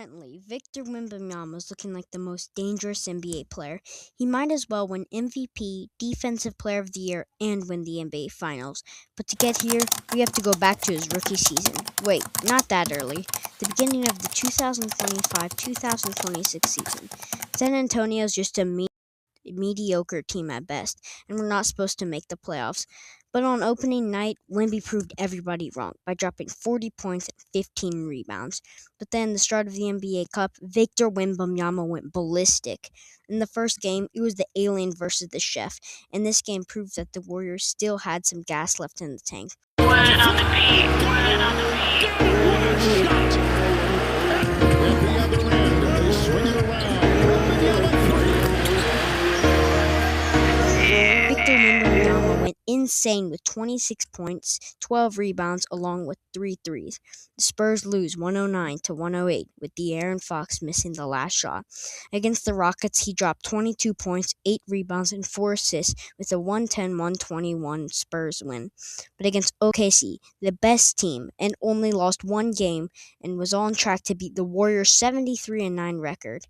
Currently, Victor Wembanyama is looking like the most dangerous NBA player. He might as well win MVP, Defensive Player of the Year, and win the NBA Finals. But to get here, we have to go back to his rookie season. Wait, not that early. The beginning of the 2025-2026 season. San Antonio is just a mediocre team at best, and we're not supposed to make the playoffs. But on opening night, Wemby proved everybody wrong by dropping 40 points and 15 rebounds. But then, the start of the NBA Cup, Victor Wembanyama went ballistic. In the first game, it was the alien versus the chef, and this game proved that the Warriors still had some gas left in the tank. Victor Wembanyama went insane with 26 points, 12 rebounds, along with 3 threes. The Spurs lose 109-108, with De'Aaron Fox missing the last shot. Against the Rockets, he dropped 22 points, 8 rebounds, and 4 assists with a 110-121 Spurs win. But against OKC, the best team, and only lost one game, and was on track to beat the Warriors' 73-9 record.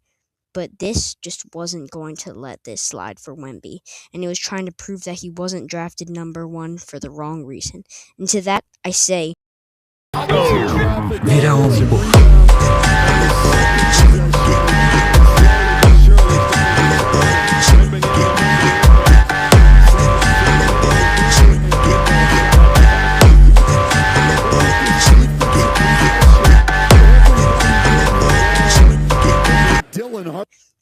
But this just wasn't going to let this slide for Wemby, and he was trying to prove that he wasn't drafted number one for the wrong reason. And to that, I say, Mira, hombre.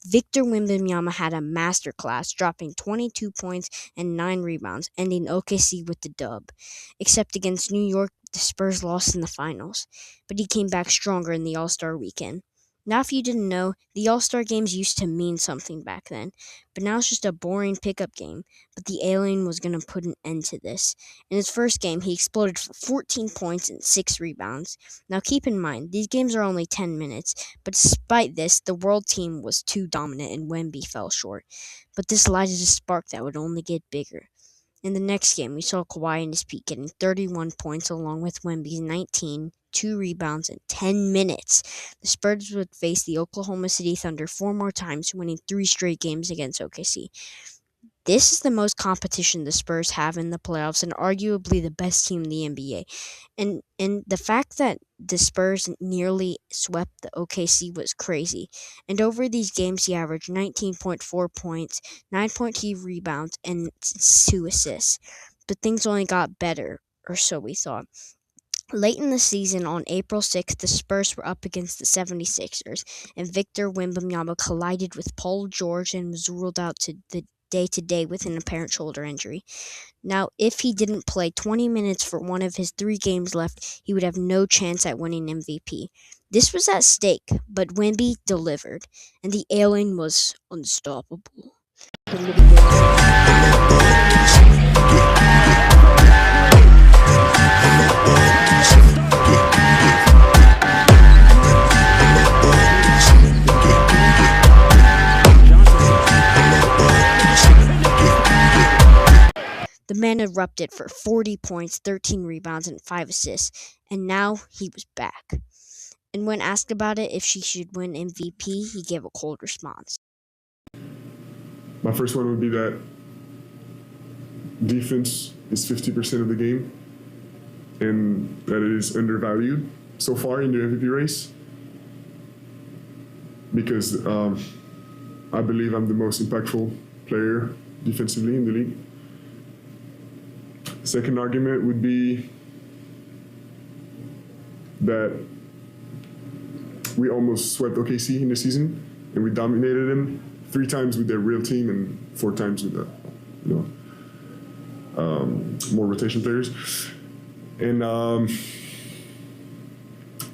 Victor Wembanyama had a masterclass, dropping 22 points and 9 rebounds, ending OKC with the dub. Except against New York, the Spurs lost in the finals, but he came back stronger in the All-Star weekend. Now, if you didn't know, the All-Star games used to mean something back then, but now it's just a boring pickup game. But the alien was going to put an end to this. In his first game, he exploded for 14 points and 6 rebounds. Now, keep in mind, these games are only 10 minutes, but despite this, the world team was too dominant and Wemby fell short. But this lighted a spark that would only get bigger. In the next game, we saw Kawhi in his peak getting 31 points along with Wemby's 19, 2 rebounds, in 10 minutes. The Spurs would face the Oklahoma City Thunder 4 more times, winning 3 straight games against OKC. This is the most competition the Spurs have in the playoffs and arguably the best team in the NBA. And the fact that the Spurs nearly swept the OKC was crazy. And over these games, he averaged 19.4 points, 9.2 rebounds, and 2 assists. But things only got better, or so we thought. Late in the season, on April 6th, the Spurs were up against the 76ers, and Victor Wembanyama collided with Paul George and was ruled out to the day-to-day with an apparent shoulder injury. Now, if he didn't play 20 minutes for one of his 3 games left, he would have no chance at winning MVP. This was at stake, but Wemby delivered, and the alien was unstoppable. The man erupted for 40 points, 13 rebounds, and 5 assists, and now he was back. And when asked about it if she should win MVP, he gave a cold response. My first one would be that defense is 50% of the game, and that it is undervalued so far in the MVP race, because I believe I'm the most impactful player defensively in the league. Second argument would be that we almost swept OKC in the season, and we dominated them 3 times with their real team and 4 times with the, more rotation players. And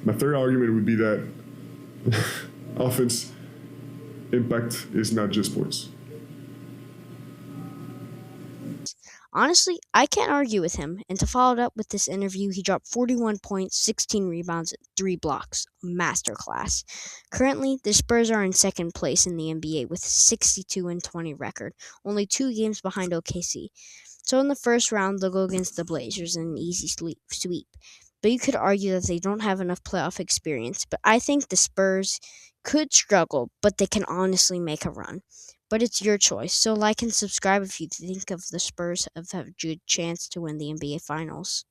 my third argument would be that offense impact is not just points. Honestly, I can't argue with him, and to follow it up with this interview, he dropped 41 points, 16 rebounds, and 3 blocks. A masterclass. Currently, the Spurs are in second place in the NBA with a 62-20 record, only 2 games behind OKC. So in the first round, they'll go against the Blazers in an easy sweep. but you could argue that they don't have enough playoff experience. But I think the Spurs could struggle, but they can honestly make a run. But it's your choice. So like and subscribe if you think of the Spurs have a good chance to win the NBA Finals.